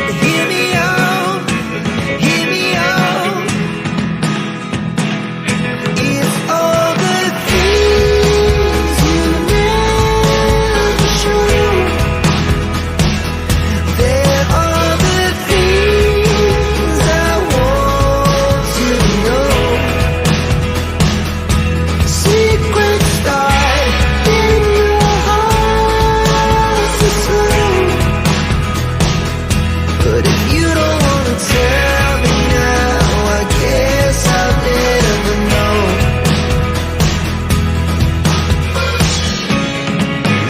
Hear me out, hear me out. It's all the things you never show. There are the things I want to know. Secrets die in your heart so slow. But if you don't wanna tell me now, I guess I'll never know.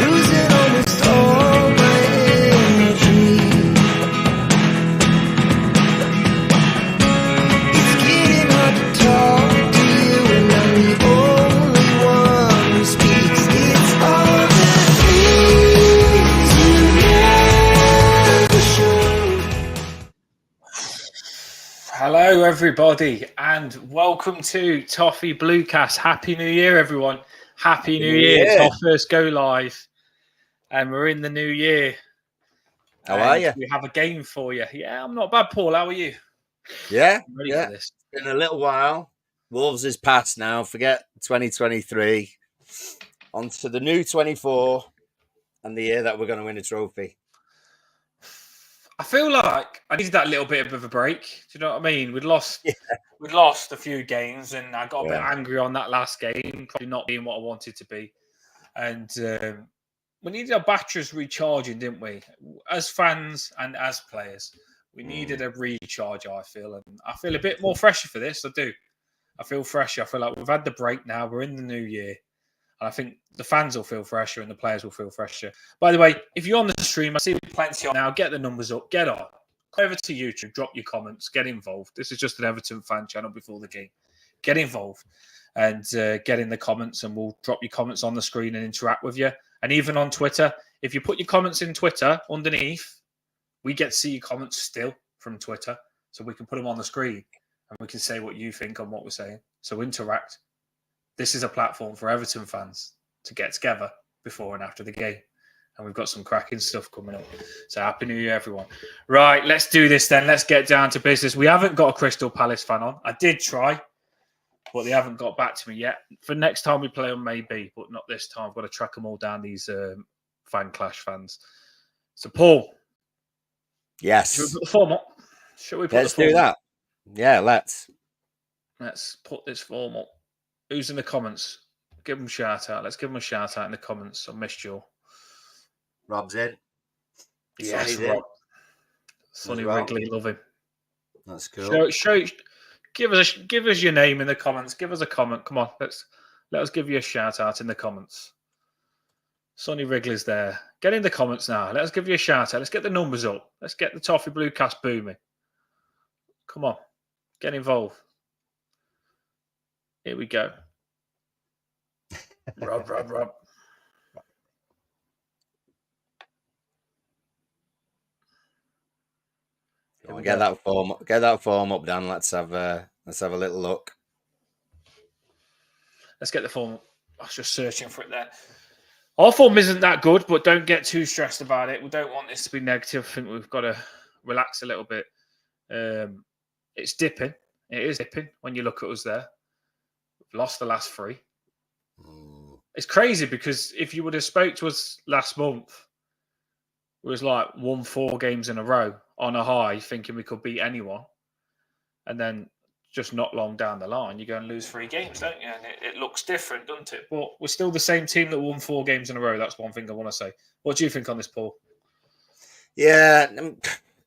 Losing almost all my energy. It's getting hard to talk to you, and I'm the only one who speaks. It's all the things you never show. Hello, everybody, and welcome to Toffee Bluecast. Happy New Year, everyone. Happy New Year. It's our first go live, and we're in the new year. How are And you? We have a game for you. Yeah, I'm not bad, Paul. How are you? Yeah, I'm ready yeah. for this. It's been a little while. Wolves is past now. Forget 2023. On to the new 24 and the year that we're going to win a trophy. I feel like I needed that little bit of a break. Do you know what I mean? We'd lost a few games, and I got a bit angry on that last game, probably not being what I wanted to be. And we needed our batteries recharging, didn't we? As fans and as players, we needed a recharge, I feel. And I feel a bit more fresher for this. I do. I feel fresher. I feel like we've had the break now. We're in the new year. And I think the fans will feel fresher and the players will feel fresher. By the way, if you're on the stream, I see plenty on now. Get the numbers up. Get on. Go over to YouTube. Drop your comments. Get involved. This is just an Everton fan channel before the game. Get involved and get in the comments, and we'll drop your comments on the screen and interact with you. And even on Twitter, if you put your comments in Twitter underneath, we get to see your comments still from Twitter, so we can put them on the screen and we can say what you think on what we're saying. So interact. This is a platform for Everton fans to get together before and after the game. And we've got some cracking stuff coming up. So happy New Year, everyone. Right, let's do this then. Let's get down to business. We haven't got a Crystal Palace fan on. I did try, but they haven't got back to me yet. For next time we play them, maybe, but not this time. I've got to track them all down, these fan clash fans. So, Paul. Yes. Should we put the form up? Let's do that. Yeah, let's. Let's put this form up. Who's in the comments? Give them a shout out. Let's give them a shout out in the comments. I missed you. Rob's in. Yes, Sonny's Rob. in. Sonny Well. Wrigley, love him. That's cool. Give us your name in the comments. Give us a comment. Come on, let us give you a shout out in the comments. Sonny Wrigley's there. Get in the comments now. Let us give you a shout out. Let's get the numbers up. Let's get the Toffee Bluecast booming. Come on, get involved. Here we go. Rob. Get that form up, Dan. Let's have a little look. Let's get the form. I was just searching for it there. Our form isn't that good, but don't get too stressed about it. We don't want this to be negative. I think we've got to relax a little bit. It's dipping. It is dipping when you look at us there. We've lost the last 3. It's crazy because if you would have spoke to us last month, it was like won 4 games in a row on a high, thinking we could beat anyone. And then just not long down the line, you go and lose 3 games, don't you? And it looks different, doesn't it? But we're still the same team that won 4 games in a row. That's one thing I want to say. What do you think on this, Paul? Yeah,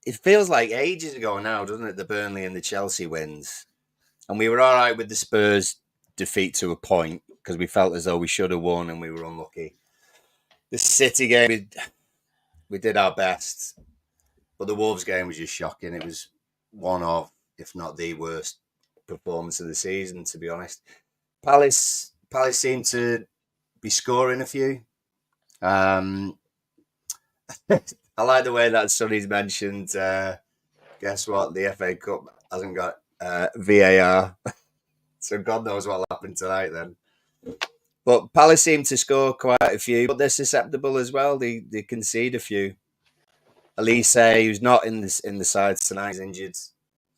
it feels like ages ago now, doesn't it? The Burnley and the Chelsea wins. And we were all right with the Spurs defeat to a point because we felt as though we should have won and we were unlucky. The City game, we did our best. But the Wolves game was just shocking. It was one of, if not the worst performance of the season, to be honest. Palace seemed to be scoring a few. I like the way that Sonny's mentioned, guess what? The FA Cup hasn't got VAR. So God knows what'll happen tonight then. But Palace seem to score quite a few, but they're susceptible as well. They concede a few. Elise, who's not in the side tonight, is injured,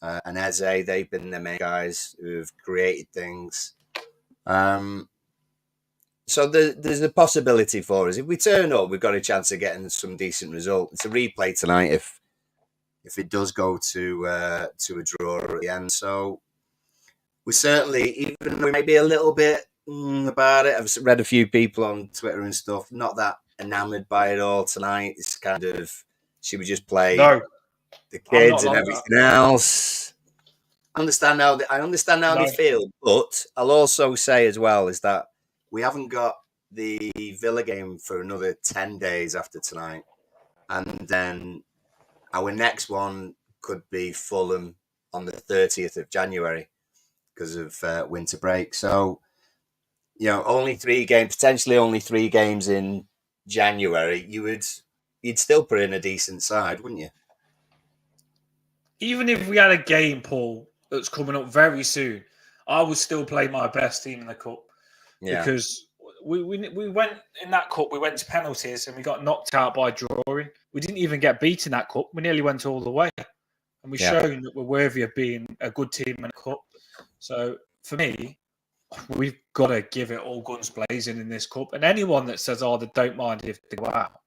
and Eze, they've been the main guys who have created things. So there's a possibility for us. If we turn up, we've got a chance of getting some decent result. It's a replay tonight if it does go to a draw at the end. So we certainly, even though we may be a little bit about it, I've read a few people on Twitter and stuff, not that enamoured by it all tonight. It's kind of, should we just play the kids and everything else? I understand how they feel, but I'll also say as well is that we haven't got the Villa game for another 10 days after tonight, and then our next one could be Fulham on the 30th of January because of winter break. So, only 3 games, potentially only 3 games in January. You'd still put in a decent side, wouldn't you? Even if we had a game, Paul, that's coming up very soon, I would still play my best team in the cup because we went in that cup. We went to penalties and we got knocked out by drawing. We didn't even get beat in that cup. We nearly went all the way, and we've shown that we're worthy of being a good team in a cup. So for me, we've got to give it all guns blazing in this cup. And anyone that says, "Oh, they don't mind if they go out,"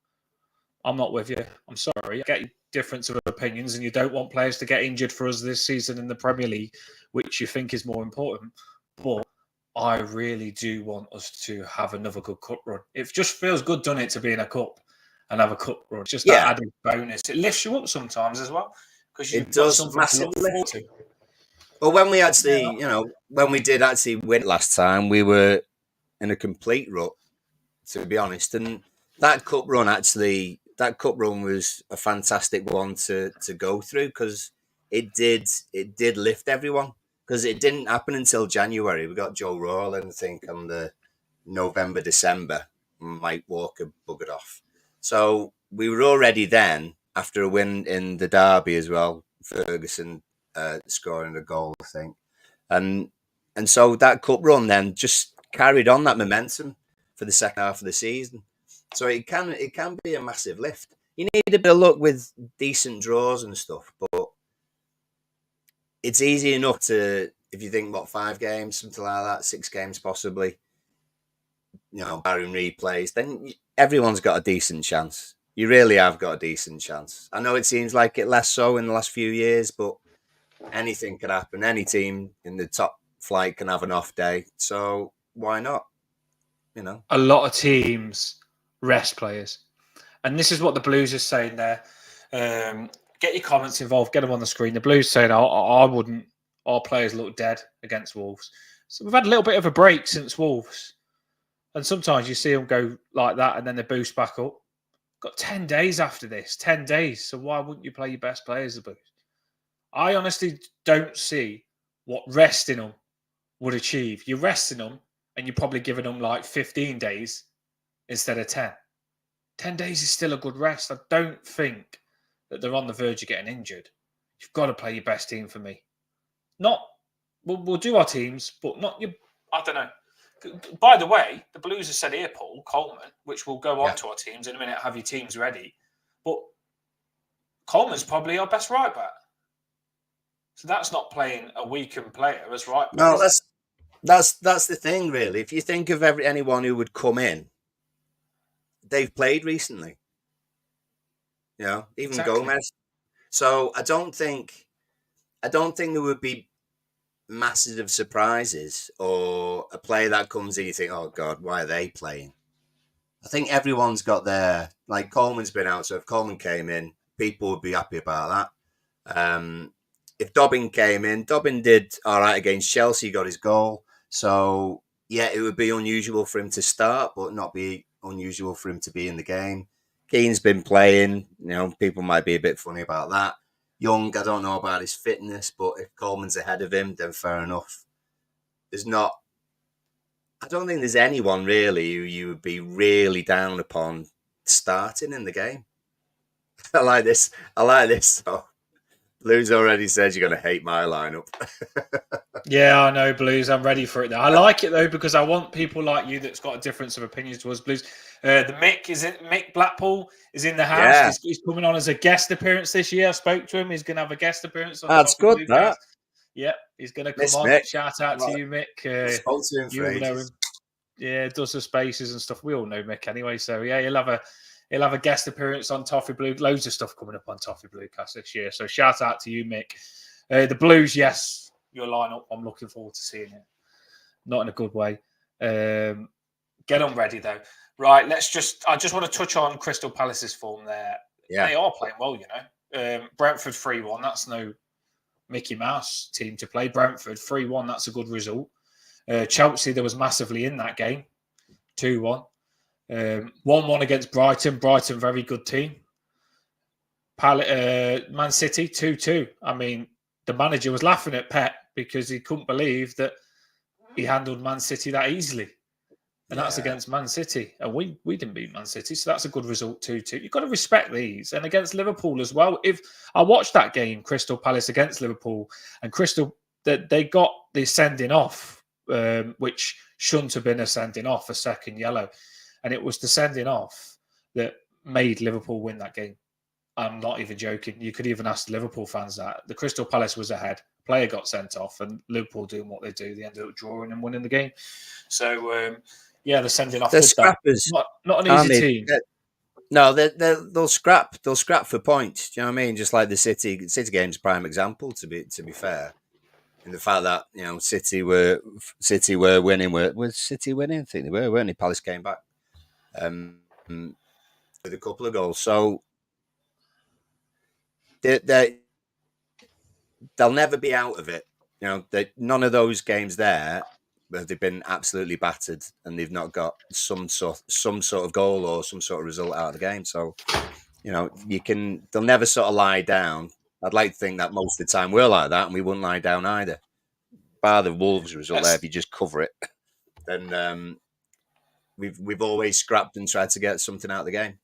I'm not with you. I'm sorry. I get your difference of opinions, and you don't want players to get injured for us this season in the Premier League, which you think is more important. But I really do want us to have another good cup run. It just feels good, doesn't it, to be in a cup and have a cup run? Just that added bonus. It lifts you up sometimes as well because it does massively. Well, when we actually, when we did actually win last time, we were in a complete rut, to be honest. And that cup run was a fantastic one to go through because it did lift everyone, because it didn't happen until January. We got Joe Rawlin, I think, on the November, December. Mike Walker buggered off. So we were already then, after a win in the derby as well, Ferguson scoring a goal, I think. And so that cup run then just carried on that momentum for the second half of the season. So it can be a massive lift. You need a bit of luck with decent draws and stuff, but it's easy enough to, if you think, 5 games, something like that, 6 games possibly, barring replays, then everyone's got a decent chance. You really have got a decent chance. I know it seems like it less so in the last few years, but anything could happen. Any team in the top flight can have an off day. So why not? A lot of teams rest players. And this is what the Blues are saying there. Get your comments involved. Get them on the screen. The Blues saying, I wouldn't. Our players look dead against Wolves. So we've had a little bit of a break since Wolves. And sometimes you see them go like that and then they boost back up. Got 10 days after this. 10 days. So why wouldn't you play your best players, the Blues? I honestly don't see what resting them would achieve. You're resting them and you're probably giving them like 15 days instead of 10. 10 days is still a good rest. I don't think that they're on the verge of getting injured. You've got to play your best team for me. We'll do our teams, but not your, I don't know. By the way, the Blues have said here, Paul Coleman, which will go on to our teams in a minute, have your teams ready. But Coleman's probably our best right back. So that's not playing a weakened player as right back. No, that's the thing, really. If you think of anyone who would come in, they've played recently. Even exactly. Gomez. So I don't think there would be massive surprises or a player that comes in, you think, oh God, why are they playing? I think everyone's got their, like Coleman's been out, so if Coleman came in, people would be happy about that. If Dobbin came in, Dobbin did all right against Chelsea, got his goal. So yeah, it would be unusual for him to start, but not be unusual for him to be in the game. Keane's been playing, people might be a bit funny about that. Young, I don't know about his fitness, but if Coleman's ahead of him, then fair enough. I don't think there's anyone really who you would be really down upon starting in the game. I like this. So Lou's already said you're going to hate my lineup. Yeah, I know, Blues. I'm ready for it now. I like it though because I want people like you that's got a difference of opinions towards Blues. The Mick Blackpool is in the house. Yeah. He's coming on as a guest appearance this year. I spoke to him. He's going to have a guest appearance on That's Toffee good, Bluecast. that. Yep, he's going to come Miss on. Mick. Shout out to you, Mick. I spoke to him for You'll know him. ages. Yeah, does the spaces and stuff. We all know Mick anyway. So yeah, he'll have a guest appearance on Toffee Blue. Loads of stuff coming up on Toffee Bluecast this year. So shout out to you, Mick. The Blues, yes, your lineup. I'm looking forward to seeing it. Not in a good way. Get on ready though. Right, I just want to touch on Crystal Palace's form there. Yeah. They are playing well, you know. Brentford 3-1. That's no Mickey Mouse team to play. Brentford 3-1. That's a good result. Chelsea, there was massively in that game. 2-1. 1-1 against Brighton. Brighton, very good team. Man City, 2-2. I mean, the manager was laughing at Pep because he couldn't believe that he handled Man City that easily. And that's against Man City. And we didn't beat Man City, so that's a good result, 2-2. You've got to respect these. And against Liverpool as well. If I watched that game, Crystal Palace against Liverpool, and they got the sending off, which shouldn't have been a sending off, a second yellow. And it was the sending off that made Liverpool win that game. I'm not even joking. You could even ask the Liverpool fans that. The Crystal Palace was ahead. Player got sent off, and Liverpool doing what they do. They ended up drawing and winning the game. So, the sending off. They're scrappers. Not an easy team. No, they'll scrap. They'll scrap for points. Do you know what I mean? Just like the City game's prime example. To be fair, in the fact that City were winning. Was City winning? I think they were, weren't they? Palace came back with a couple of goals. So they'll never be out of it. None of those games there where they've been absolutely battered and they've not got some sort of goal or some sort of result out of the game. So, they'll never sort of lie down. I'd like to think that most of the time we're like that and we wouldn't lie down either. Bar the Wolves result there, if you just cover it, then we've always scrapped and tried to get something out of the game.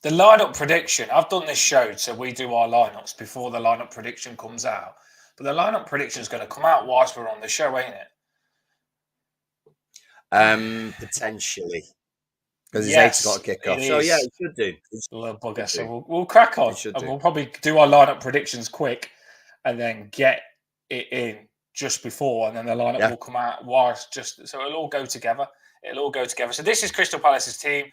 The lineup prediction, I've done this show, so we do our lineups before the lineup prediction comes out. But the lineup prediction is going to come out whilst we're on the show, ain't it? Potentially. Because his eight's got to kick off. So, yeah, it should do. A little bugger. So we'll crack on. And we'll probably do our lineup predictions quick and then get it in just before. And then the lineup will come out whilst so it'll all go together. So this is Crystal Palace's team.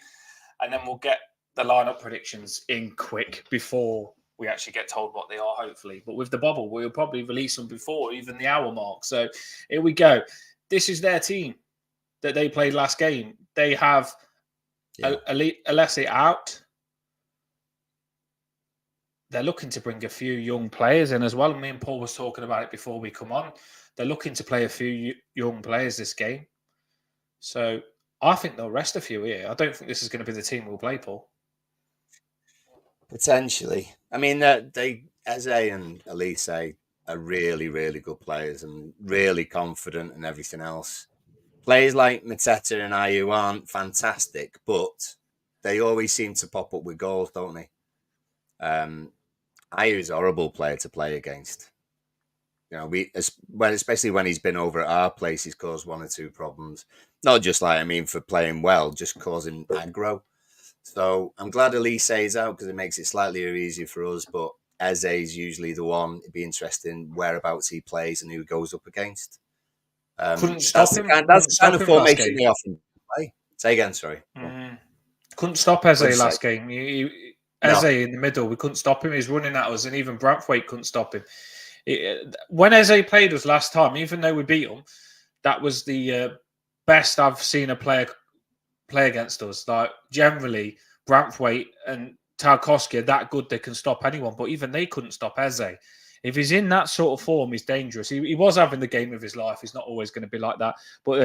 And then we'll get the lineup predictions in quick before we actually get told what they are, hopefully. But with the bubble, we'll probably release them before even the hour mark. So here we go. This is their team that they played last game. They have Alessi out. They're looking to bring a few young players in as well. Me and Paul was talking about it before we come on. They're looking to play a few young players this game. So I think they'll rest a few here. I don't think this is going to be the team we'll play, Paul. Potentially. I mean, Eze and Elise are really, really good players and really confident and everything else. Players like Mateta and Ayew aren't fantastic, but they always seem to pop up with goals, don't they? Ayew's a horrible player to play against. Especially when he's been over at our place, he's caused one or two problems. Not just for playing well, just causing aggro. So I'm glad Elise is out because it makes it slightly easier for us. But Eze is usually the one. It'd be interesting whereabouts he plays and who he goes up against. Couldn't stop him. That's the kind of formation they often play. Say again, sorry. Couldn't stop Eze last game. Eze in the middle, we couldn't stop him. He's running at us, and even Braithwaite couldn't stop him. When Eze played us last time, even though we beat him, that was the best I've seen a player play against us. Like generally, Braithwaite and Tarkowski are that good they can stop anyone, but even they couldn't stop Eze. If he's in that sort of form, he's dangerous. He was having the game of his life. He's not always going to be like that. But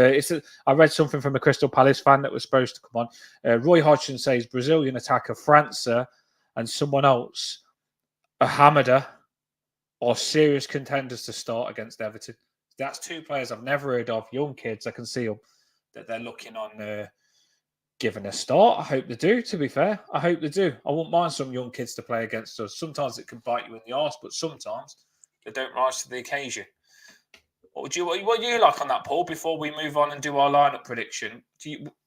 I read something from a Crystal Palace fan that was supposed to come on. Roy Hodgson says Brazilian attacker França and someone else, a Hamada, are serious contenders to start against Everton. That's two players I've never heard of, young kids. I can see them that they're looking on giving a start. I hope they do, to be fair. I hope they do. I wouldn't mind some young kids to play against us. Sometimes it can bite you in the arse, but sometimes they don't rise to the occasion. What do you like on that, Paul? Before we move on and do our lineup prediction,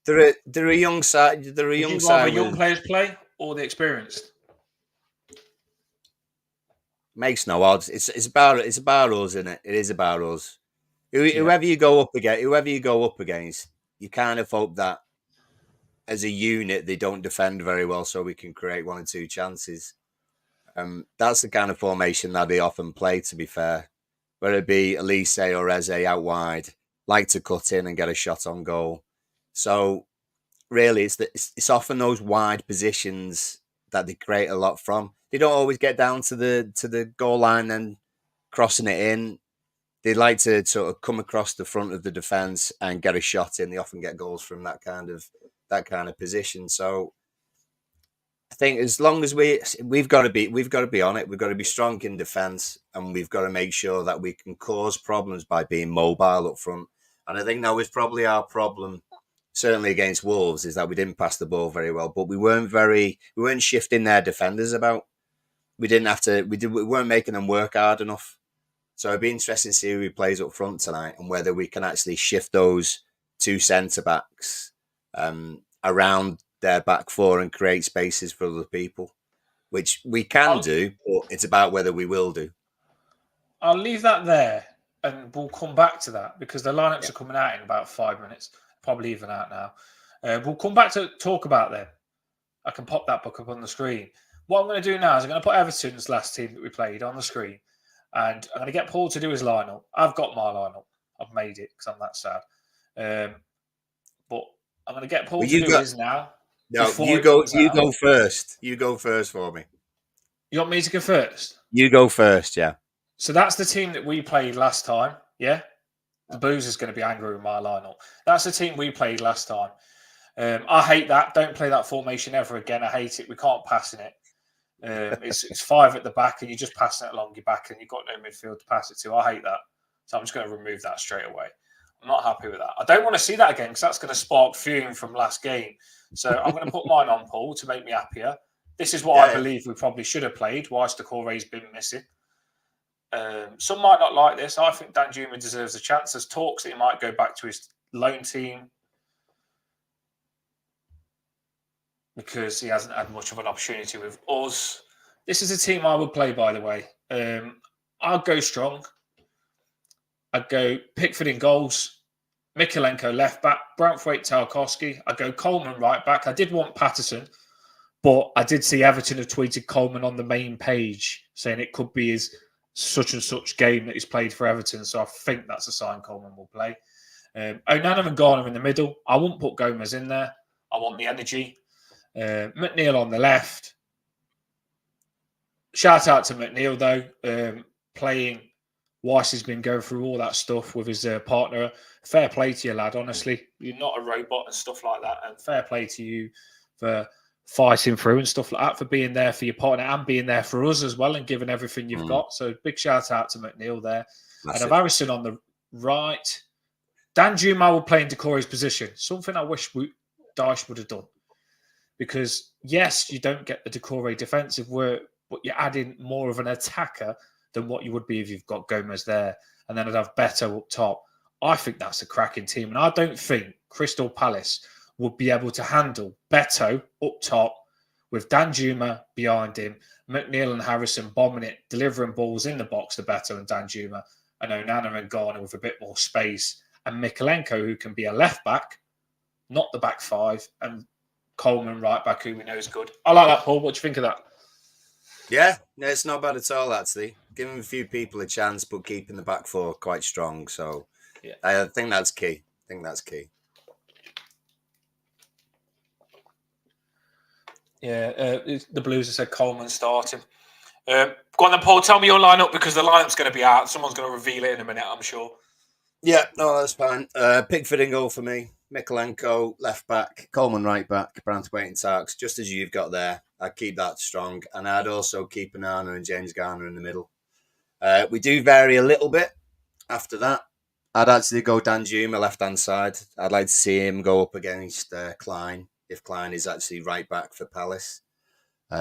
They're a young side. They're a would young you side rather young with players play or the experienced? makes no odds. It's about us, isn't it? It is about us. Yeah. Whoever you go up against, you kind of hope that as a unit they don't defend very well, so we can create 1 or 2 chances. That's the kind of formation that they often play. To be fair, whether it be Elise or Eze out wide, like to cut in and get a shot on goal. So really, it's often those wide positions that they create a lot from. They don't always get down to the goal line and crossing it in. They like to sort of come across the front of the defence and get a shot in. They often get goals from that kind of position. So I think as long as we've got to be on it. We've got to be strong in defence, and we've got to make sure that we can cause problems by being mobile up front. And I think that was probably our problem, certainly against Wolves, is that we didn't pass the ball very well, but we weren't shifting their defenders about. We weren't making them work hard enough. So it'd be interesting to see who he plays up front tonight and whether we can actually shift those 2 centre backs around their back four and create spaces for other people, which we can do, but it's about whether we will do. I'll leave that there and we'll come back to that because the lineups are coming out in about 5 minutes, probably even out now. We'll come back to talk about them. I can pop that book up on the screen. What I'm going to do now is I'm going to put Everton's last team that we played on the screen, and I'm going to get Paul to do his lineup. I've got my lineup. I've made it because I'm that sad. But I'm going to get Paul to do his now. No, you go first. You go first for me. You want me to go first? You go first, yeah. So that's the team that we played last time, yeah? The Blues is going to be angry with my lineup. That's the team we played last time. I hate that. Don't play that formation ever again. I hate it. We can't pass in it. It's 5 at the back and you're just passing it along your back and you've got no midfield to pass it to. I hate that. So I'm just going to remove that straight away. I'm not happy with that. I don't want to see that again because that's going to spark fume from last game. So I'm going to put mine on, Paul, to make me happier. This is what I believe we probably should have played whilst Decore's been missing. Some might not like this. I think Danjuma deserves a chance. There's talks that he might go back to his loan team because he hasn't had much of an opportunity with us. This is a team I would play, by the way. I'll go strong. I'd go Pickford in goals, Mikolenko left back, Branthwaite, Tarkowski. I'd go Coleman right back. I did want Patterson, but I did see Everton have tweeted Coleman on the main page saying it could be his such and such game that he's played for Everton. So I think that's a sign Coleman will play. Onana and Garner in the middle. I won't put Gomez in there. I want the energy. McNeil on the left. Shout out to McNeil, though, playing whilst he's been going through all that stuff with his partner. Fair play to you, lad, honestly. You're not a robot and stuff like that. And fair play to you for fighting through and stuff like that, for being there for your partner and being there for us as well and giving everything you've got. So big shout out to McNeil there. That's and of Harrison on the right. Danjuma will play in Decore's position. Something I wish Dyche would have done. Because, yes, you don't get the Decore defensive work, but you're adding more of an attacker than what you would be if you've got Gomez there. And then I'd have Beto up top. I think that's a cracking team. And I don't think Crystal Palace would be able to handle Beto up top with Danjuma behind him, McNeil and Harrison bombing it, delivering balls in the box to Beto and Danjuma, and Onana and Garner with a bit more space, and Mikolenko, who can be a left back, not the back five, and Coleman right back, who we know is good. I like that, Paul. What do you think of that? Yeah, no, it's not bad at all, actually. Giving a few people a chance, but keeping the back four quite strong. So yeah. I think that's key. Yeah, the Blues have said Coleman starting. Go on then, Paul. Tell me your lineup because the lineup's going to be out. Someone's going to reveal it in a minute, I'm sure. Yeah, no, that's fine. Pickford in goal for me. Mikolenko left back, Coleman right back, Branthwaite and Tarks, just as you've got there. I'd keep that strong, and I'd also keep Onana and James Garner in the middle. We do vary a little bit after that. I'd actually go Danjuma left hand side. I'd like to see him go up against Klein if Klein is actually right back for Palace.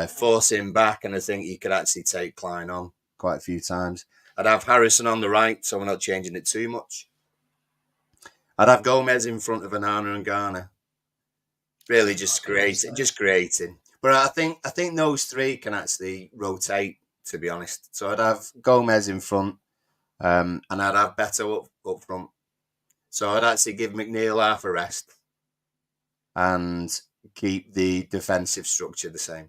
Force him back, and I think he could actually take Klein on quite a few times. I'd have Harrison on the right, so we're not changing it too much. I'd have Gomez in front of Onana and Garner. Really, just creating. But I think those three can actually rotate. To be honest, so I'd have Gomez in front, and I'd have Beto up front. So I'd actually give McNeil half a rest, and keep the defensive structure the same.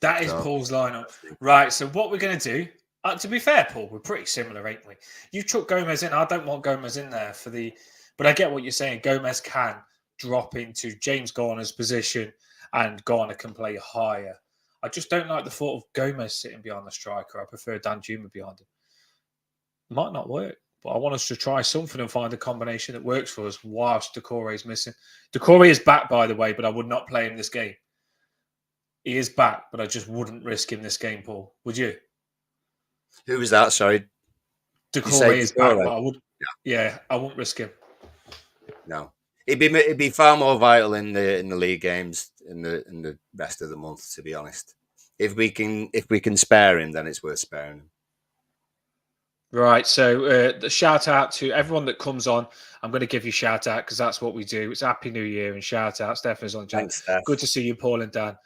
That is Paul's lineup. Right, so what we're going to do, to be fair, Paul, we're pretty similar, ain't we? You took Gomez in. I don't want Gomez in there but I get what you're saying. Gomez can drop into James Garner's position and Garner can play higher. I just don't like the thought of Gomez sitting behind the striker. I prefer Danjuma behind him. Might not work, but I want us to try something and find a combination that works for us whilst Decore is missing. Decore is back, by the way, but I would not play him this game. He is back, but I just wouldn't risk him this game, Paul. Would you? Who was that? Sorry. Decore is back, but I would. Yeah, I wouldn't risk him. No, it'd be far more vital in the league games in the rest of the month. To be honest, if we can spare him, then it's worth sparing him. Right. So the shout out to everyone that comes on. I'm going to give you shout out because that's what we do. It's Happy New Year and shout out. Steph is on chat. Thanks, Steph. Good to see you, Paul and Dan.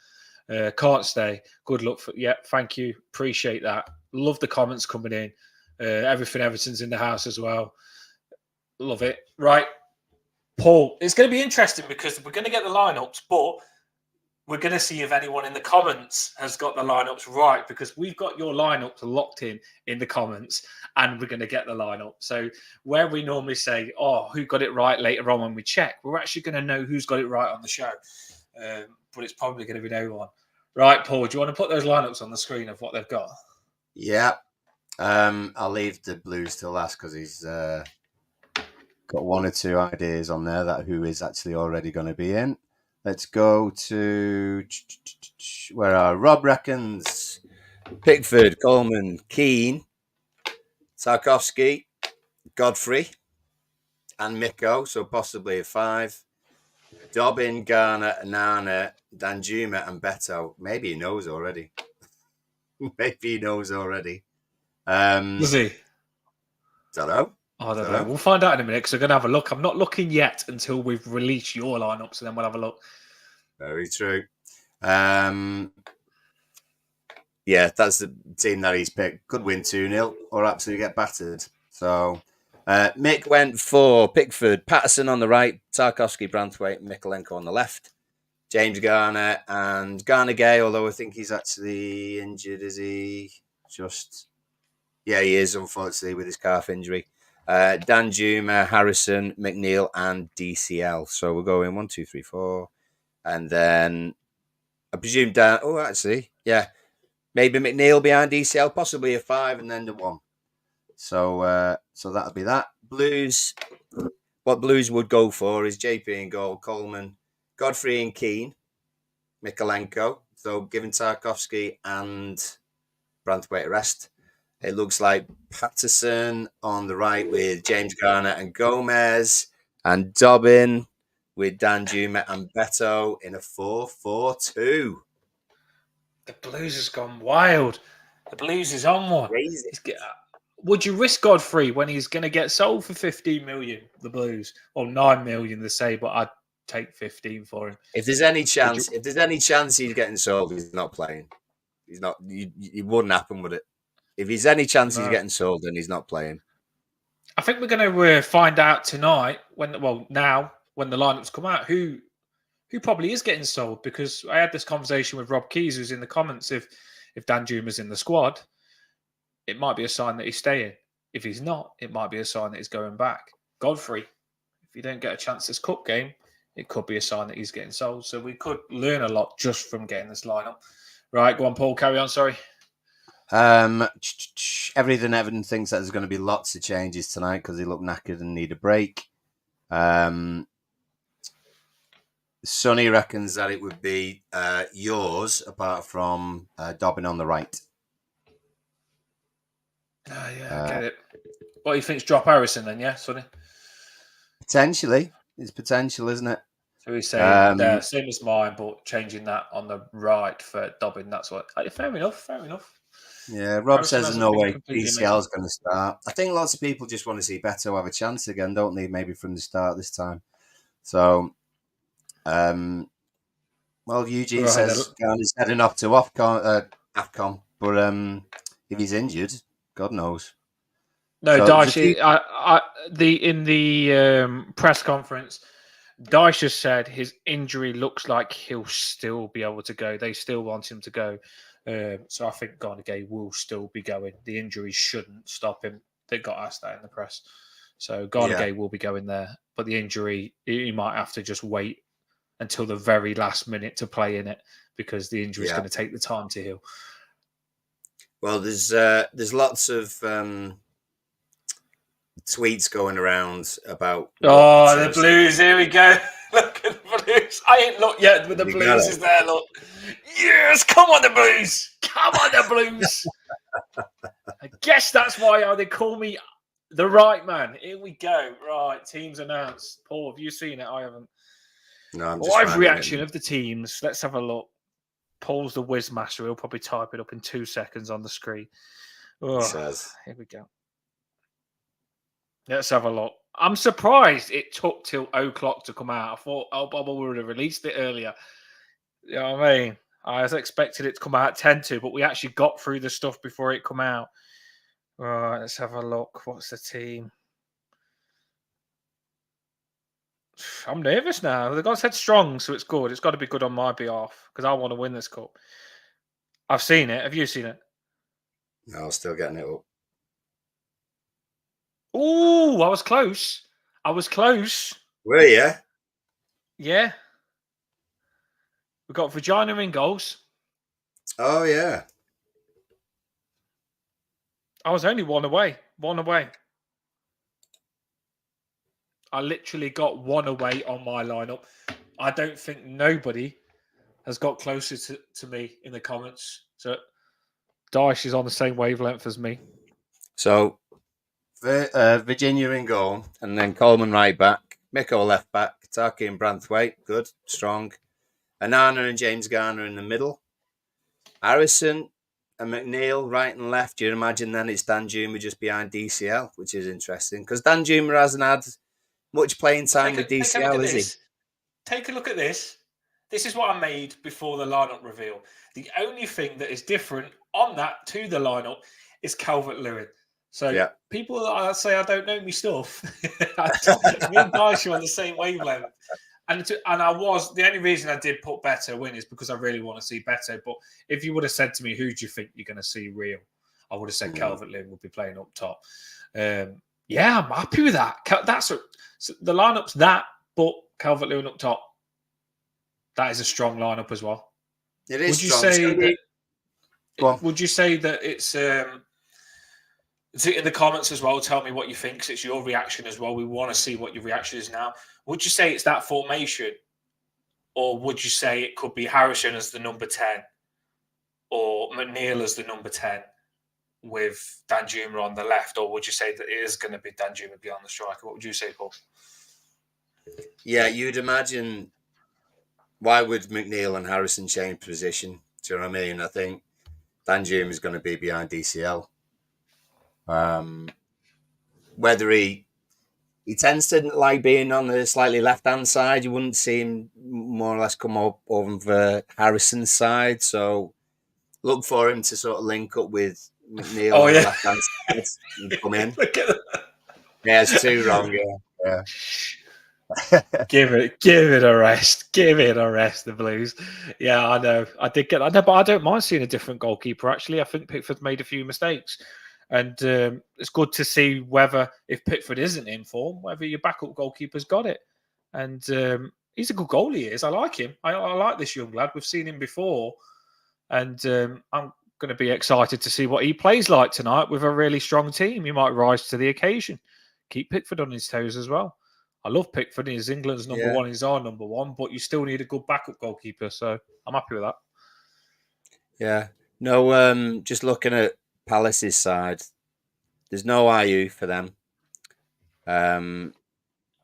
Can't stay. Good luck for thank you. Appreciate that. Love the comments coming in. Everything Everton's in the house as well. Love it. Right. Paul, it's going to be interesting because we're going to get the lineups, but we're going to see if anyone in the comments has got the lineups right because we've got your lineups locked in the comments and we're going to get the lineup. So where we normally say, who got it right later on when we check, we're actually going to know who's got it right on the show. But it's probably going to be no one. Right, Paul, do you want to put those lineups on the screen of what they've got? Yeah. I'll leave the Blues till last because he's got one or two ideas on there that who is actually already going to be in. Let's go to where are Rob reckons Pickford, Coleman, Keane, Tarkowski, Godfrey, and Miko. So possibly a 5. Dobbin, Garner, Nana, Danjuma, and Beto. Maybe he knows already. Does he? Don't know. I don't know. We'll find out in a minute because we're going to have a look. I'm not looking yet until we've released your lineups, and then we'll have a look. Very true. Yeah, that's the team that he's picked. Could win 2-0 or absolutely get battered. So Mick went for Pickford, Patterson on the right, Tarkowski, Branthwaite, Mikolenko on the left, James Garner and Garner Gay, although I think he's actually injured. Is he? Yeah, he is, unfortunately, with his calf injury. Danjuma, Harrison, McNeil, and DCL. So we're going 1, 2, 3, 4. And then I presume Dan. Oh, actually, yeah. Maybe McNeil behind DCL, possibly a 5 and then the 1. So that'll be that. Blues. What Blues would go for is JP in goal, Coleman, Godfrey and Keane, Mikolenko. So giving Tarkowski and Branthwaite a rest. It looks like Patterson on the right with James Garner and Gomez, and Dobbin with Danjuma and Beto in a 4-4-2. The Blues has gone wild. The Blues is on one. Crazy. Would you risk Godfrey when he's going to get sold for 15 million? The Blues, or 9 million, they say, but I'd take 15 for him. If there's any chance, he's getting sold, he's not playing. He's not. It wouldn't happen, would it? If there's any chance he's getting sold, then he's not playing. I think we're going to find out tonight when the lineups come out who probably is getting sold, because I had this conversation with Rob Keys, who's in the comments. If Danjuma's in the squad, it might be a sign that he's staying. If he's not, it might be a sign that he's going back. Godfrey, if you don't get a chance this cup game, it could be a sign that he's getting sold. So we could learn a lot just from getting this lineup. Right, go on, Paul. Carry on. Sorry. Everything Everton thinks that there's going to be lots of changes tonight because they look knackered and need a break. Sonny reckons that it would be yours, apart from Dobbin on the right. I get it. What, you think's drop Harrison then, yeah, Sonny? Potentially. It's potential, isn't it? So he's saying same as mine, but changing that on the right for Dobbin. That's what. Fair enough. Fair enough. Yeah, Rob Harrison says there's hasn't no been way completely DCL is amazing. going to start. I think lots of people just want to see Beto have a chance again, don't they? Maybe from the start this time. So, well, Eugene Right. says Garner's heading off to AFCON, but if he's injured, God knows. No, So there's a few. in the press conference, Dyche just said his injury looks like he'll still be able to go. They still want him to go. So I think Garnegay will still be going. The injury shouldn't stop him. They got asked that in the press. So Garnegay will be going there. But the injury, he might have to just wait until the very last minute to play in it because the injury is going to take the time to heal. Well, there's lots of tweets going around about. The Blues! Here we go. Look at the Blues. I ain't looked yet, but the Blues is there. Look, yes, come on, the Blues! Come on, the Blues! I guess that's why they call me the right man. Here we go. Right, teams announced. Paul, have you seen it? I haven't. No, I'm just live reaction of the teams. Let's have a look. Paul's the whiz master. He'll probably type it up in 2 seconds on the screen. Oh, he says. Here we go. Let's have a look. I'm surprised it took till 0:00 to come out. I thought Bob would have released it earlier. You know what I mean? I was expecting it to come out at 10 to, but we actually got through the stuff before it come out. Right, let's have a look. What's the team? I'm nervous now. The guy said strong, so it's good. It's got to be good on my behalf because I want to win this cup. I've seen it. Have you seen it? No, I'm still getting it up. Ooh, I was close. Were you? Yeah. We've got Vagina in goals. Oh, yeah. I was only one away. I literally got one away on my lineup. I don't think nobody has got closer to me in the comments. So Dyche is on the same wavelength as me. So Virginia in goal, and then Coleman right back, Miko left back, Taki and Branthwaite, good, strong. Anana and James Garner in the middle. Harrison and McNeil right and left. Do you imagine then it's Dan Juma just behind DCL, which is interesting because Dan Juma hasn't had much playing time with DCL, is he? Take a look at this. This is what I made before the lineup reveal. The only thing that is different on that to the lineup is Calvert-Lewin. So people say I don't know me stuff. Me and Dyche are on the same wavelength. And I was, the only reason I did put Beto in is because I really want to see Beto. But if you would have said to me, who do you think you're going to see real? I would have said Calvert-Lewin would be playing up top. I'm happy with that. The lineup's that, but Calvert-Lewin up top. That is a strong lineup as well. It is strong. Would you say that it's in the comments as well? Tell me what you think. 'Cause it's your reaction as well. We want to see what your reaction is now. Would you say it's that formation, or would you say it could be Harrison as the number 10, or McNeil as the number 10, with Danjuma on the left, or would you say that it is going to be Danjuma beyond the striker? What would you say, Paul? Yeah, you'd imagine. Why would McNeil and Harrison change position? Do you know what I mean? I think Danjuma is going to be behind DCL. Whether he tends to like being on the slightly left-hand side, you wouldn't see him more or less come up over Harrison's side. So look for him to sort of link up with McNeil on the left-hand side and come in. Look at that. Yeah, it's too wrong. Yeah. Give it a rest. Give it a rest, the Blues. Yeah, I know. I did get that. No, but I don't mind seeing a different goalkeeper, actually. I think Pickford made a few mistakes. And it's good to see whether, if Pickford isn't in form, whether your backup goalkeeper's got it. And he's a good goalie, he is. I like him. I like this young lad. We've seen him before. And I'm going to be excited to see what he plays like tonight with a really strong team. He might rise to the occasion. Keep Pickford on his toes as well. I love Pickford. He's England's number one. He's our number one. But you still need a good backup goalkeeper. So I'm happy with that. Yeah. No, just looking at Palace's side, there's no IU for them.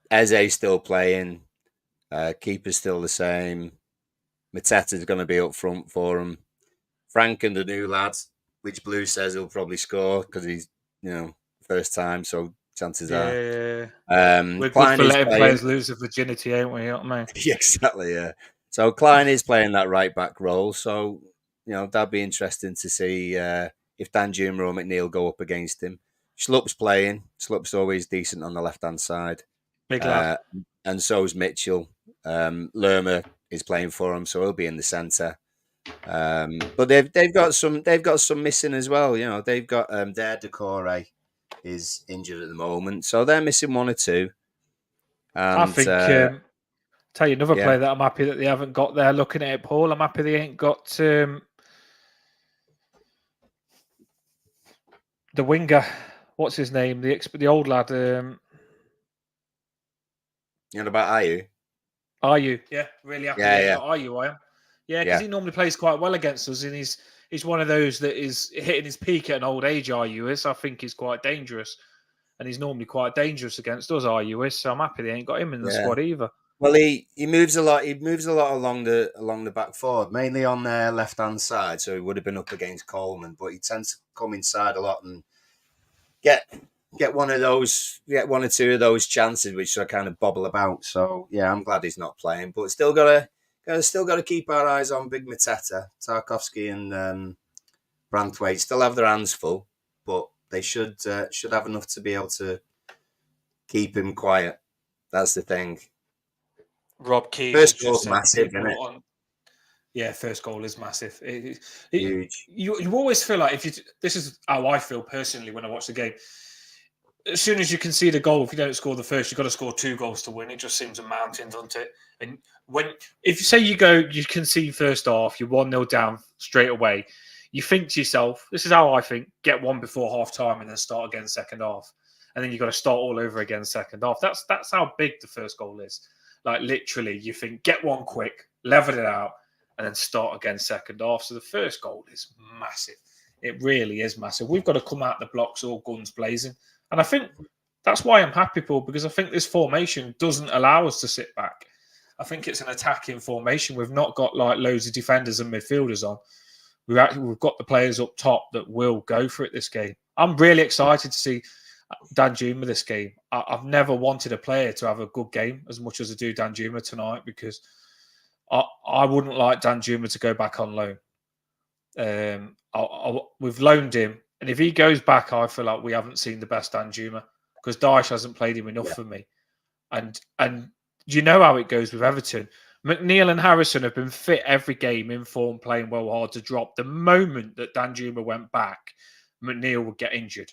Eze's still playing. Keeper's still the same. Mateta's going to be up front for him. Frank and the new lad, which Blue says he'll probably score because he's, first time, so chances are. Yeah. We're good Klein for is letting playing. players lose their virginity, ain't we? You know what I mean? Yeah, exactly, yeah. So Klein is playing that right back role, so that'd be interesting to see if Danjuma or McNeil go up against him. Schlupp's playing. Schlupp's always decent on the left hand side, Big lad. and so is Mitchell. Lerma is playing for him, so he'll be in the centre. But they've got some missing as well. They've got their Decore is injured at the moment, so they're missing one or two. And I think. Tell you another yeah. player that I'm happy that they haven't got there. Looking at it, Paul, I'm happy they ain't got the winger. What's his name? The old lad. You know about Ayew? Are you? Yeah, really happy. Yeah. Are you? I am. Yeah, because he normally plays quite well against us, and he's one of those that is hitting his peak at an old age. Ayew is. I think he's quite dangerous, and he's normally quite dangerous against us. Ayew is. So I'm happy they ain't got him in the squad either. Well, he moves a lot. He moves a lot along the back forward, mainly on their left hand side. So he would have been up against Coleman, but he tends to come inside a lot and get one or two of those chances, which are kind of bobble about. So yeah, I'm glad he's not playing, but still got to keep our eyes on Big Mateta, Tarkovsky, and Branthwaite. Still have their hands full, but they should have enough to be able to keep him quiet. That's the thing. Rob Keane. First goal's massive, isn't it? Yeah, first goal is massive. Huge. You always feel like this is how I feel personally when I watch the game. As soon as you concede a goal, if you don't score the first, you've got to score 2 goals to win. It just seems a mountain, doesn't it? And if you say you concede first half, you're 1-0 down straight away. You think to yourself, this is how I think: get one before half time and then start again second half, and then you've got to start all over again second half. That's how big the first goal is. Like literally, you think get one quick, level it out, and then start again second half. So the first goal is massive. It really is massive. We've got to come out the blocks all guns blazing. And I think that's why I'm happy, Paul, because I think this formation doesn't allow us to sit back. I think it's an attacking formation. We've not got like loads of defenders and midfielders on. We've got the players up top that will go for it this game. I'm really excited to see Danjuma this game. I've never wanted a player to have a good game as much as I do Danjuma tonight, because I wouldn't like Danjuma to go back on loan. We've loaned him, and if he goes back, I feel like we haven't seen the best Danjuma, because Dyche hasn't played him enough for me. And you know how it goes with Everton. McNeil and Harrison have been fit every game, in form, playing well, hard to drop. The moment that Danjuma went back, McNeil would get injured.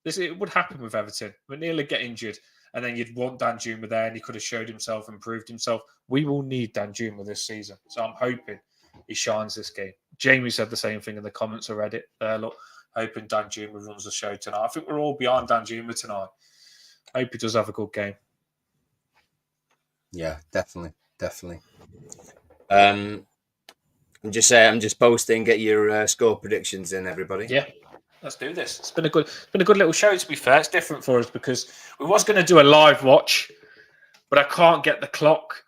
It would happen with Everton. McNeil would get injured, and then you'd want Danjuma there, and he could have showed himself and proved himself. We will need Danjuma this season, so I'm hoping he shines this game. Jamie said the same thing in the comments I read it. Look, hoping Danjuma runs the show tonight. I think we're all behind Danjuma tonight. Hope he does have a good game. Yeah, definitely. I'm just posting. Get your score predictions in, everybody. Yeah. Let's do this. It's been a good little show, to be fair. It's different for us because we was going to do a live watch, but I can't get the clock.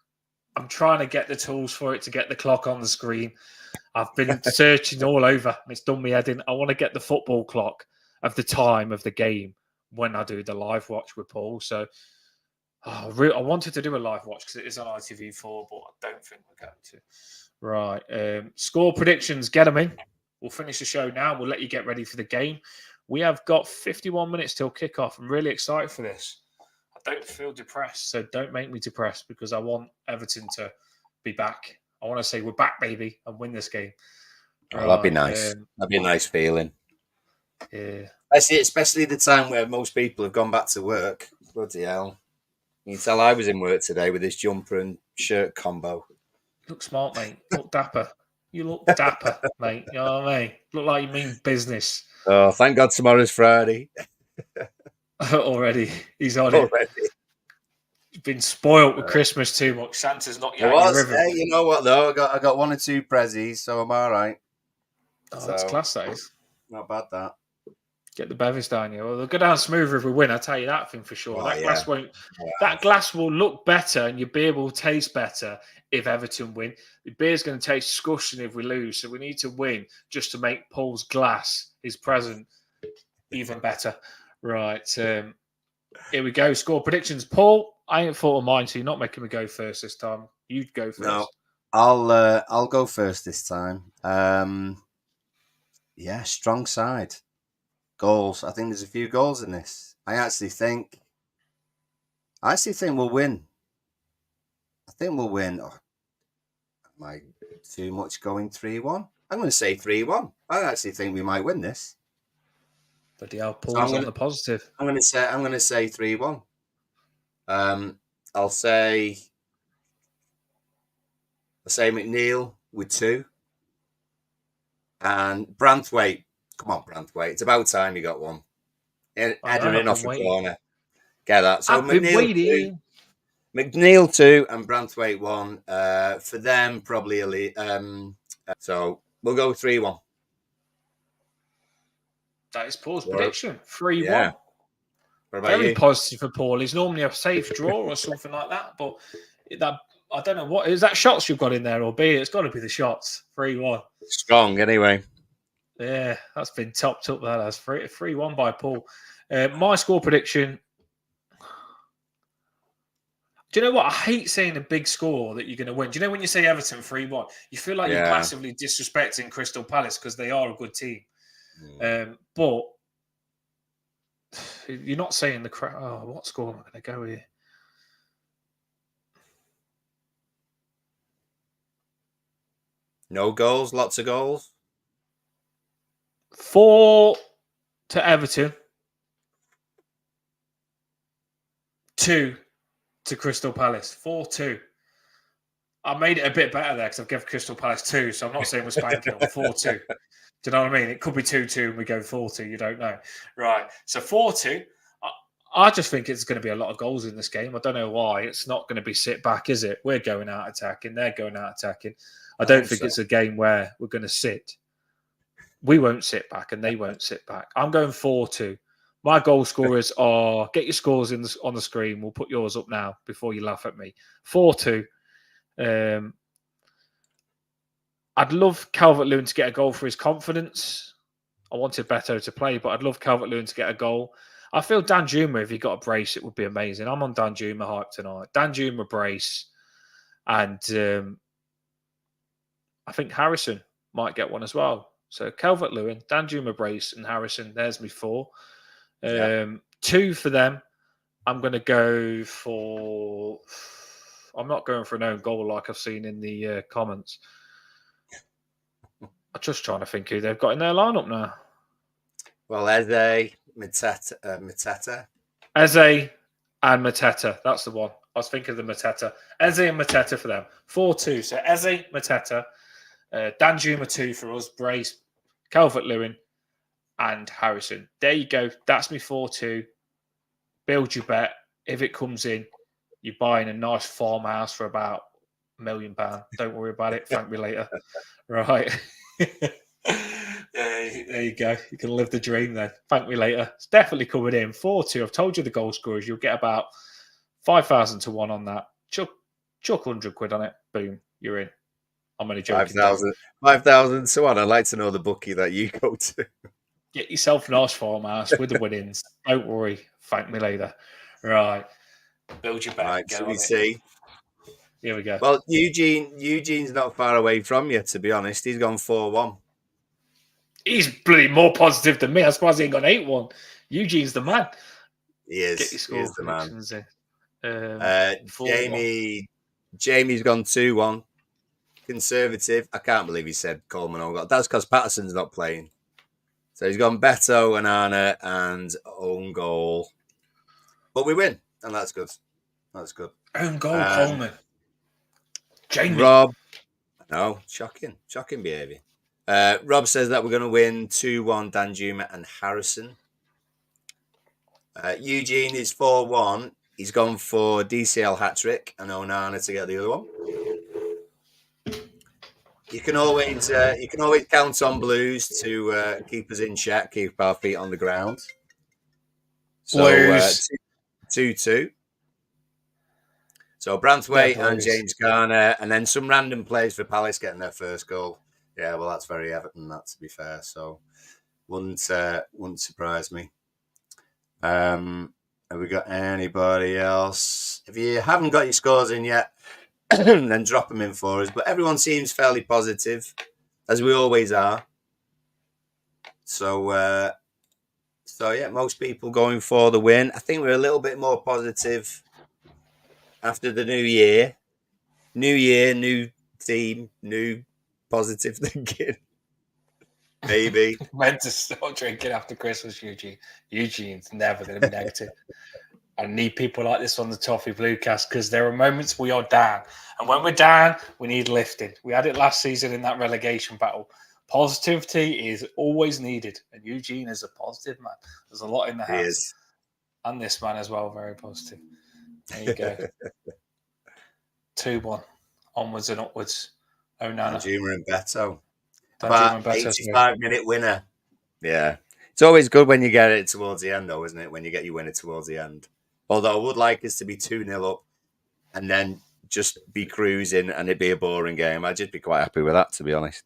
I'm trying to get the tools for it to get the clock on the screen. I've been searching all over, and it's done me head in. I want to get the football clock of the time of the game when I do the live watch with Paul. So I wanted to do a live watch because it is on ITV4, but I don't think we're going to. Right. Score predictions, get them in. We'll finish the show now. We'll let you get ready for the game. We have got 51 minutes till kickoff. I'm really excited for this. I don't feel depressed, so don't make me depressed, because I want Everton to be back. I want to say we're back, baby, and win this game. Oh, that'd be nice. That'd be a nice feeling. Yeah. Especially the time where most people have gone back to work. Bloody hell. You can tell I was in work today with this jumper and shirt combo. You look smart, mate. You look dapper. You look dapper, mate. You know what I mean? Look like you mean business. Oh, thank God tomorrow's Friday. Already. He's on it. You've been spoilt with Christmas too much. Santa's not yet. Hey, you know what though? I got 1 or 2 prezzies, so I'm all right. Oh, that's class, that is. Not bad, that. Get the bevies down, yeah. Well, they'll go down smoother if we win. I tell you that thing for sure. Oh, That yeah. glass won't. That glass will look better, and your beer will taste better if Everton win. The beer's going to taste scushing if we lose. So we need to win just to make Paul's glass, his present, even better. Right. Here we go. Score predictions. Paul, I ain't thought of mine, so you're not making me go first this time. You'd go first. No, I'll go first this time. Yeah, strong side. Goals. I think there's a few goals in this. I actually think we'll win. I think we'll win. Oh, am I too much going 3-1? I'm going to say 3-1. I actually think we might win this. Bloody hell, Paul's on the positive. I'm going to say 3-1. I'll say McNeil with 2. And Branthwaite. Come on, Branthwaite. It's about time you got one. Heading in off the corner. Get that. So McNeil 2 and Branthwaite 1. For them, probably so we'll go 3-1. That is Paul's prediction. 3-1. Yeah. Very positive for Paul. He's normally a safe draw or something like that, but I don't know what is that shots you've got in there, or B. It's got to be the shots. 3-1. Strong, anyway. Yeah, that's been topped up. That's 3-1 by Paul. My score prediction. Do you know what? I hate saying a big score that you're going to win. Do you know when you say Everton 3-1, you feel like you're massively disrespecting Crystal Palace because they are a good team. But you're not saying the crowd. Oh, what score am I going to go here? No goals, lots of goals. 4 to Everton. 2 to Crystal Palace. 4-2. I made it a bit better there because I've given Crystal Palace 2, so I'm not saying we're spanking on 4-2. Do you know what I mean? It could be 2-2 and we go 4-2. You don't know. Right. So 4-2. I just think it's going to be a lot of goals in this game. I don't know why. It's not going to be sit back, is it? We're going out attacking. They're going out attacking. I don't think it's a game where we're going to sit. We won't sit back and they won't sit back. I'm going 4-2. My goal scorers are, get your scores on the screen. We'll put yours up now before you laugh at me. 4-2. I'd love Calvert-Lewin to get a goal for his confidence. I wanted Beto to play, but I'd love Calvert-Lewin to get a goal. I feel Danjuma, if he got a brace, it would be amazing. I'm on Danjuma hype tonight. Danjuma brace. And I think Harrison might get one as well. So Calvert-Lewin, Danjuma brace, and Harrison. There's me 4. 2 for them. I'm going to go for... I'm not going for an own goal like I've seen in the comments. I'm just trying to think who they've got in their lineup now. Well, Eze, Mateta. Eze and Mateta. That's the one. I was thinking of the Mateta. Eze and Mateta for them. 4-2. So Eze, Mateta, Danjuma 2 for us, brace, Calvert-Lewin, and Harrison. There you go. That's me 4-2. Build your bet. If it comes in, you're buying a nice farmhouse for about £1 million. Don't worry about it. Thank me later. Right. There you go. You can live the dream then. Thank me later. It's definitely coming in. 4-2. I've told you the goal scorers. You'll get about 5,000 to 1 on that. Chuck 100 quid on it. Boom. You're in. I'm only joking. 5,000 to 1. I'd like to know the bookie that you go to. Get yourself a nice farmhouse with the winnings. Don't worry. Thank me later. Right. Build your bet. Right, so we see. Here we go. Well, Eugene's not far away from you, to be honest. He's gone 4-1. He's bloody more positive than me. I suppose he ain't got 8-1. Eugene's the man. He is. Get your score he is the man. Jamie's gone 2-1. Conservative. I can't believe he said Coleman own goal. That's because Patterson's not playing. So he's gone Beto, Anana, and own goal. But we win, and that's good. That's good. Own goal, Coleman. Jamie. Rob. No, shocking behaviour. Rob says that we're going to win 2-1 Danjuma and Harrison. Eugene is 4-1. He's gone for DCL hat-trick and Onana to get the other one. You can always count on Blues to keep us in check, keep our feet on the ground. So Blues. 2-2. So Yeah, Branthwaite and Blues. James Garner, and then some random players for Palace getting their first goal. Yeah, well, that's very Everton, that, to be fair. So wouldn't surprise me. Have we got anybody else? If you haven't got your scores in yet, then drop them in for us. But everyone seems fairly positive, as we always are. So yeah, most people going for the win. I think we're a little bit more positive after the new year. New year, new team, new positive thinking. Maybe. Meant to stop drinking after Christmas, Eugene. Eugene's never going to be negative. I need people like this on the Toffee Bluecast because there are moments we are down. And when we're down, we need lifting. We had it last season in that relegation battle. Positivity is always needed. And Eugene is a positive man. There's a lot in the He house. is. And this man as well, very positive. There you go. 2-1. Onwards and upwards. Oh, Nana. Danjuma and Beto. Danjuma About and Beto. 85-minute winner. Yeah. It's always good when you get it towards the end, though, isn't it? When you get your winner towards the end. Although I would like us to be 2-0 up and then just be cruising and it'd be a boring game. I'd just be quite happy with that, to be honest.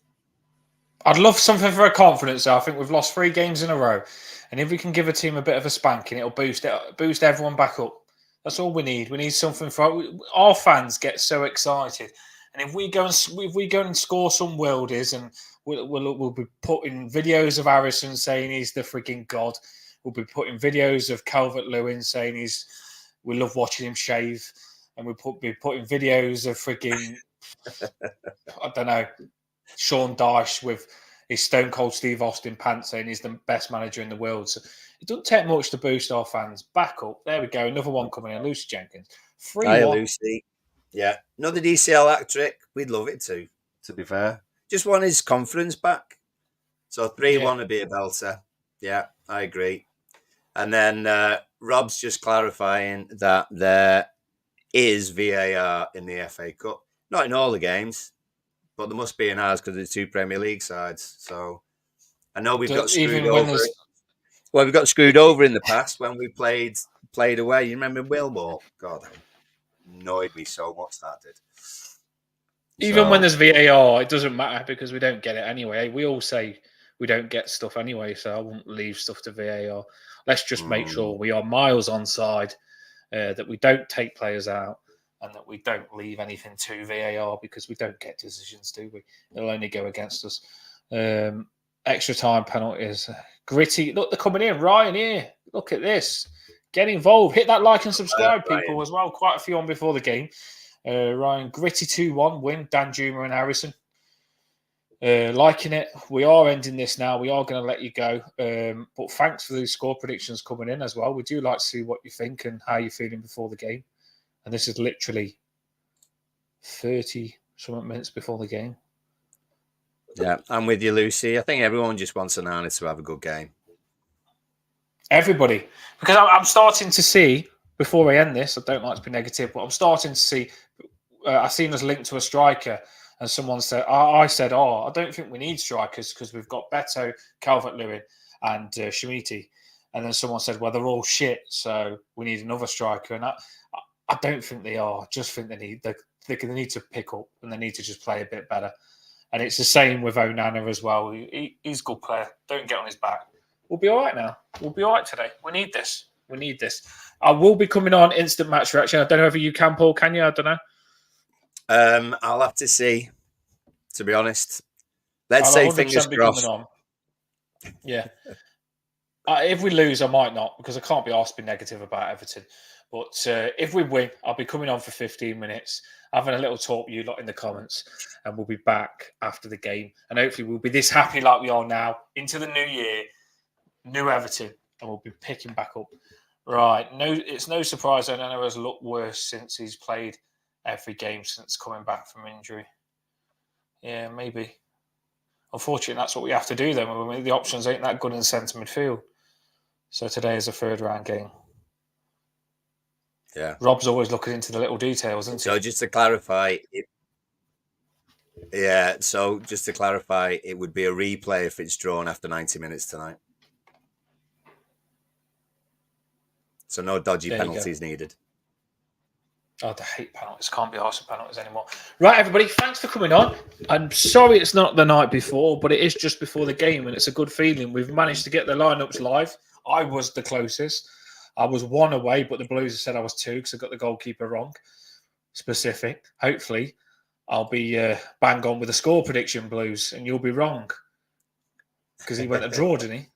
I'd love something for a confidence, though. I think we've lost 3 games in a row. And if we can give a team a bit of a spanking, it'll boost everyone back up. That's all we need. We need something for our fans get so excited. And if we go and score some worldies, and we'll be putting videos of Harrison saying he's the freaking god. We'll be putting videos of Calvert-Lewin saying we love watching him shave, and we'll be putting videos of freaking I don't know, Sean Dyche with his Stone Cold Steve Austin pants saying he's the best manager in the world. So it doesn't take much to boost our fans back up. There we go. Another one coming in. Lucy Jenkins. 3-1. Hi, Lucy. Yeah. Another DCL hat trick. We'd love it to be fair. Just want his confidence back. So 3-1 would be a belter. Yeah, I agree. And then Rob's just clarifying that there is VAR in the FA Cup. Not in all the games, but there must be in ours because it's 2 Premier League sides. So I know we've got screwed over. Well, we've got screwed over in the past when we played away. You remember Millwall? God, that annoyed me so much, that did. Even when there's VAR, it doesn't matter because we don't get it anyway. We all say we don't get stuff anyway, so I won't leave stuff to VAR. Let's just make sure we are miles onside, that we don't take players out, and that we don't leave anything to VAR because we don't get decisions, do we? It'll only go against us. Extra time penalties. Gritty. Look, they're coming in. Ryan here. Look at this. Get involved. Hit that like and subscribe, people, as well. Quite a few on before the game. Ryan, Gritty 2-1 win. Danjuma and Harrison. Liking it. We are ending this now. We are going to let you go. But thanks for these score predictions coming in as well. We do like to see what you think and how you're feeling before the game. And this is literally 30-something minutes before the game. Yeah, I'm with you, Lucy. I think everyone just wants an Arnie to have a good game. Everybody. Because I'm starting to see, before I end this, I don't like to be negative, but I'm starting to see, I've seen us linked to a striker, and someone said, I said, I don't think we need strikers because we've got Beto, Calvert-Lewin, and Shemiti. And then someone said, well, they're all shit, so we need another striker. And I don't think they are. I just think they need to pick up and they need to just play a bit better. And it's the same with Onana as well. He's a good player. Don't get on his back. We'll be all right now. We'll be all right today. We need this. We need this. I will be coming on instant match reaction. I don't know if you can, Paul. Can you? I don't know. I'll have to see, to be honest. Let's say fingers crossed. On. Yeah. If we lose, I might not because I can't be asked to be negative about Everton. But if we win, I'll be coming on for 15 minutes, having a little talk with you lot in the comments, and we'll be back after the game. And hopefully we'll be this happy like we are now into the new year, new Everton, and we'll be picking back up. Right. No, it's no surprise Onana has looked worse since he's played every game since coming back from injury. Yeah, maybe. Unfortunately, that's what we have to do then. I mean, the options ain't that good in centre midfield. So today is a 3rd round game. Yeah. Rob's always looking into the little details, isn't he? So just to clarify, Yeah, so just to clarify, it would be a replay if it's drawn after 90 minutes tonight. So no dodgy There you go. penalties needed. Oh, I hate penalties. Can't be arsed with penalties anymore. Right, everybody, thanks for coming on. I'm sorry it's not the night before, but it is just before the game, and it's a good feeling. We've managed to get the lineups live. I was the closest. I was 1 away, but the Blues said I was 2 because I got the goalkeeper wrong. Specific. Hopefully, I'll be bang on with the score prediction, Blues, and you'll be wrong because he went a draw, didn't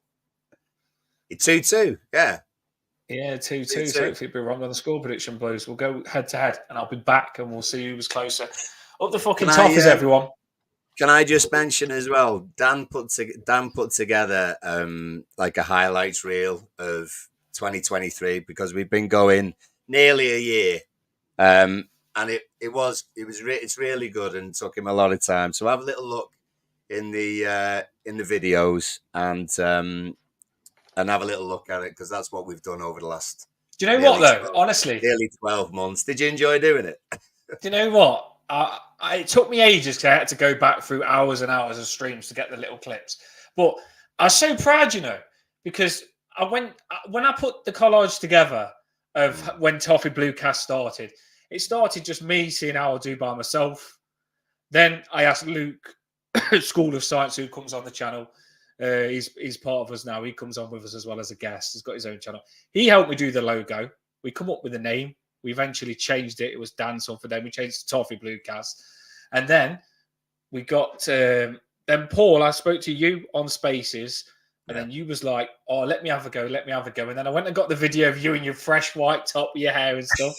he? 2-2, yeah. Yeah, 2-2. So hopefully it'll be wrong on the score prediction, Blues. We'll go head to head, and I'll be back, and we'll see who was closer. Up the fucking toffees, everyone. Can I just mention as well? Dan put together like a highlights reel of 2023 because we've been going nearly a year, and it's really good and took him a lot of time. So have a little look in the videos and have a little look at it because that's what we've done over the last. Do you know what though? Honestly, nearly 12 months. Did you enjoy doing it? Do you know what? It took me ages because I had to go back through hours and hours of streams to get the little clips. But I was so proud, because when I put the collage together of when Toffee Bluecast started, it started just me seeing how I do by myself. Then I asked Luke, School of Science, who comes on the channel. He's part of us now. He comes on with us as well as a guest. He's got his own channel. He helped me do the logo. We come up with a name. We eventually changed it. It was Dan something. Then we changed to Toffee Bluecast. And then we got, then Paul, I spoke to you on Spaces. And then you was like, oh, let me have a go. Let me have a go. And then I went and got the video of you in your fresh white top with your hair and stuff.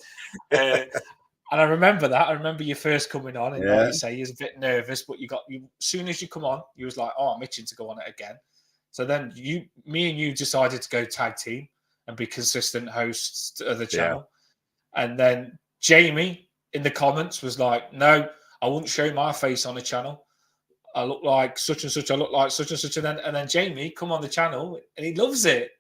And I remember that. I remember you first coming on, and like you say, you was a bit nervous, but as soon as you come on, you was like, "Oh, I'm itching to go on it again." So then me and you decided to go tag team and be consistent hosts of the channel. And then Jamie in the comments was like, "No, I wouldn't show my face on the channel. I look like such and such. I look like such and such." And then Jamie come on the channel, and he loves it.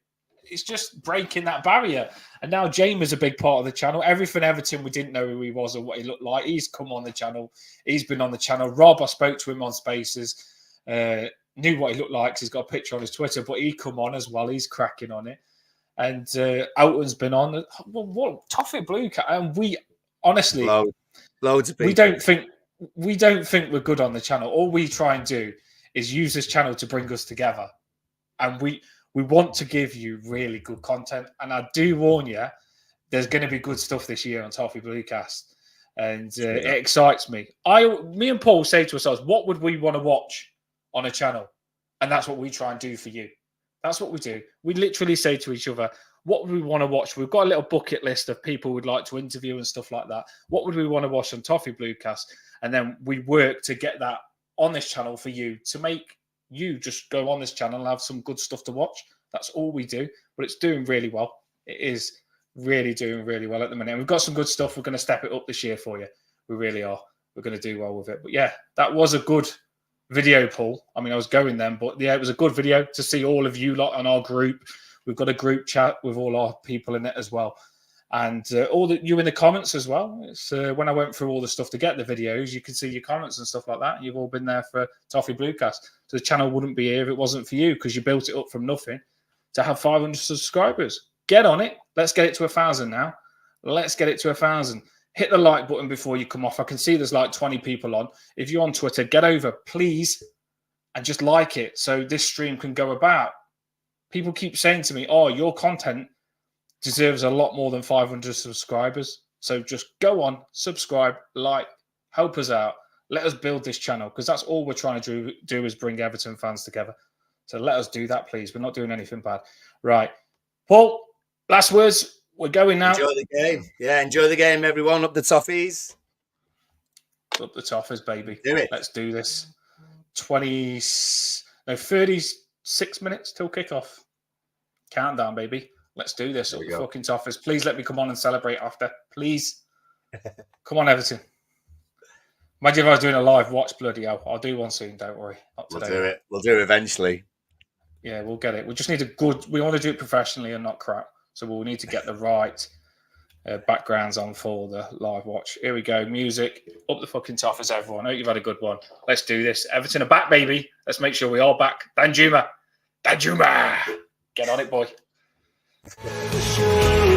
It's just breaking that barrier. And now Jamie's a big part of the channel. Everything Everton, we didn't know who he was or what he looked like. He's come on the channel. He's been on the channel. Rob, I spoke to him on Spaces, knew what he looked like because he's got a picture on his Twitter, but he come on as well. He's cracking on it. And Elton's been on. What Toffee Bluecast. And we, honestly, loads of people. We don't think we're good on the channel. All we try and do is use this channel to bring us together. And we want to give you really good content. And I do warn you, there's going to be good stuff this year on Toffee Bluecast. And it excites me. Me and Paul say to ourselves, what would we want to watch on a channel? And that's what we try and do for you. That's what we do. We literally say to each other, what would we want to watch? We've got a little bucket list of people we'd like to interview and stuff like that. What would we want to watch on Toffee Bluecast? And then we work to get that on this channel for you to make you just go on this channel and have some good stuff to watch. That's all we do, but it's doing really well. It is really doing really well at the minute. And we've got some good stuff. We're going to step it up this year for you. We really are. We're going to do well with it. But yeah, that was a good video, Paul. I mean, I was going then, but yeah, it was a good video to see all of you lot on our group. We've got a group chat with all our people in it as well. And all you in the comments as well. It's when I went through all the stuff to get the videos, you can see your comments and stuff like that. You've all been there for Toffee Bluecast. So the channel wouldn't be here if it wasn't for you because you built it up from nothing to have 500 subscribers. Get on it. Let's get it to 1,000 now. Let's get it to 1,000. Hit the like button before you come off. I can see there's like 20 people on. If you're on Twitter, get over, please, and just like it so this stream can go about. People keep saying to me, oh, your content deserves a lot more than 500 subscribers. So just go on, subscribe, like, help us out. Let us build this channel because that's all we're trying to do is bring Everton fans together. So let us do that, please. We're not doing anything bad. Right. Paul, last words. We're going now. Enjoy the game. Yeah, enjoy the game, everyone. Up the toffees. Up the toffees, baby. Do it. Let's do this. 36 minutes till kickoff. Countdown, baby. Let's do this. Up the fucking toffees. Please let me come on and celebrate after. Please. Come on, Everton. Imagine if I was doing a live watch, bloody hell. I'll do one soon, don't worry. Not today. We'll do it. We'll do it eventually. Yeah, we'll get it. We just need we want to do it professionally and not crap. So we'll need to get the right backgrounds on for the live watch. Here we go. Music up the fucking top as everyone. I hope you've had a good one. Let's do this. Everton are back, baby. Let's make sure we are back. Danjuma. Get on it, boy. Sure.